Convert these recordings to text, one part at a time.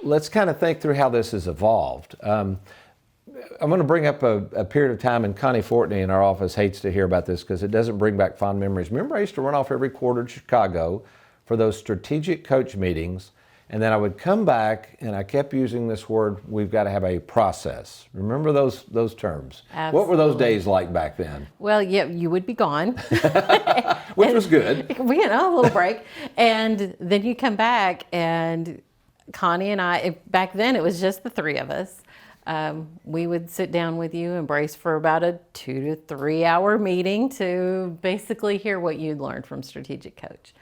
let's kind of think through how this has evolved. I'm going to bring up a period of time, and Connie Fortney in our office hates to hear about this because it doesn't bring back fond memories. Remember, I used to run off every quarter to Chicago for those strategic coach meetings, and then I would come back and I kept using this word, we've got to have a process. Remember those terms? Absolutely. What were those days like back then? Well, yeah, you would be gone. Which was good. A little break. And then you come back, and Connie and I, back then it was just the three of us. We would sit down with you and brace for about a 2 to 3 hour meeting to basically hear what you'd learned from Strategic Coach.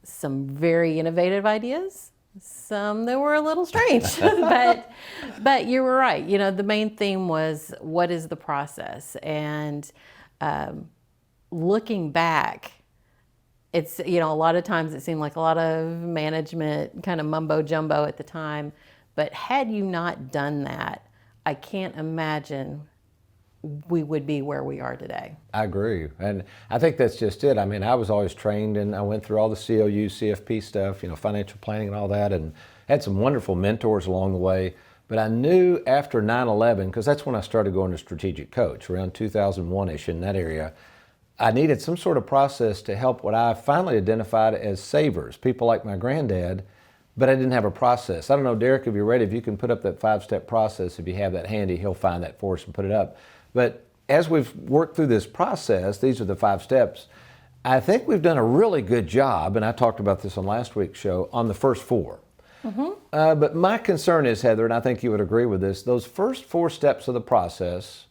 Some very innovative ideas, some that were a little strange, but you were right. You know, the main theme was, what is the process? And looking back, it's, you know, a lot of times it seemed like a lot of management kind of mumbo jumbo at the time, but had you not done that, I can't imagine we would be where we are today. I agree. And I think that's just it. I mean, I was always trained, and I went through all the COU, CFP stuff, you know, financial planning and all that, and had some wonderful mentors along the way. But I knew after 9/11, because that's when I started going to Strategic Coach, around 2001-ish in that area, I needed some sort of process to help what I finally identified as savers, people like my granddad, but I didn't have a process. I don't know, Derek, if you're ready, if you can put up that 5-step process, if you have that handy, he'll find that for us and put it up. But as we've worked through this process, these are the 5 steps, I think we've done a really good job, and I talked about this on last week's show, on the first 4. Mm-hmm. But my concern is, Heather, and I think you would agree with this, those first 4 steps of the process,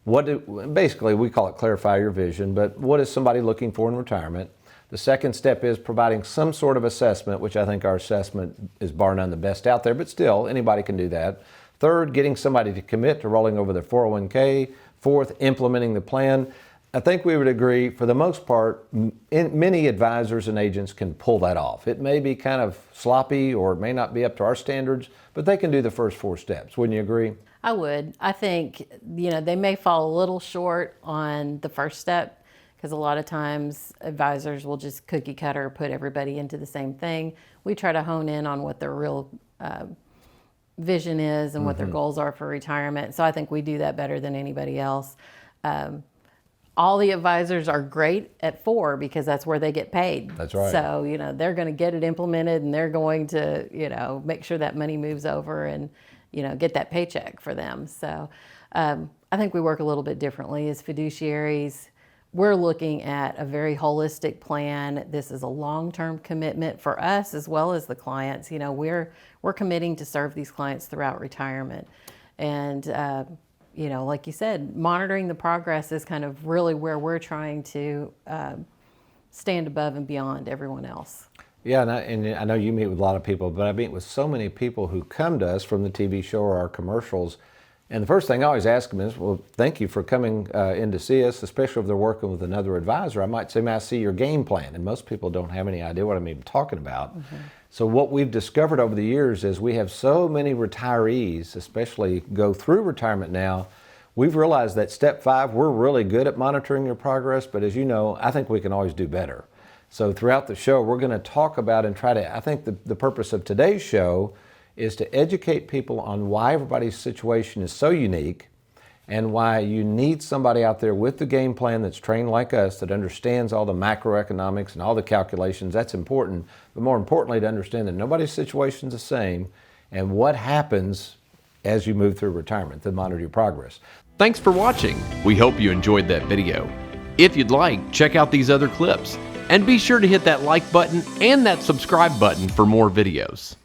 basically we call it clarify your vision, but what is somebody looking for in retirement? The second step is providing some sort of assessment, which I think our assessment is bar none the best out there, but still, anybody can do that. Third, getting somebody to commit to rolling over their 401k. Fourth, implementing the plan. I think we would agree, for the most part, many advisors and agents can pull that off. It may be kind of sloppy, or it may not be up to our standards, but they can do the first 4 steps. Wouldn't you agree? I would. I think, you know, they may fall a little short on the first step, because a lot of times advisors will just cookie cutter, put everybody into the same thing. We try to hone in on what their real vision is and what their goals are for retirement. So I think we do that better than anybody else. All the advisors are great at 4 because that's where they get paid. That's right. So, you know, they're going to get it implemented, and they're going to, you know, make sure that money moves over and, you know, get that paycheck for them. So I think we work a little bit differently as fiduciaries. We're looking at a very holistic plan. This is a long-term commitment for us as well as the clients. You know, we're committing to serve these clients throughout retirement. And, you know, like you said, monitoring the progress is kind of really where we're trying to stand above and beyond everyone else. Yeah, and I know you meet with a lot of people, but I meet with so many people who come to us from the TV show or our commercials. And the first thing I always ask them is, well, thank you for coming in to see us, especially if they're working with another advisor. I might say, may I see your game plan? And most people don't have any idea what I'm even talking about. Mm-hmm. So what we've discovered over the years is we have so many retirees, especially go through retirement now, we've realized that step 5, we're really good at monitoring your progress, but as you know, I think we can always do better. So throughout the show, we're going to talk about and try to, I think the purpose of today's show is to educate people on why everybody's situation is so unique and why you need somebody out there with the game plan that's trained like us, that understands all the macroeconomics and all the calculations. That's important, but more importantly, to understand that nobody's situation is the same and what happens as you move through retirement to monitor your progress. Thanks for watching. We hope you enjoyed that video. If you'd like, check out these other clips, and be sure to hit that like button and that subscribe button for more videos.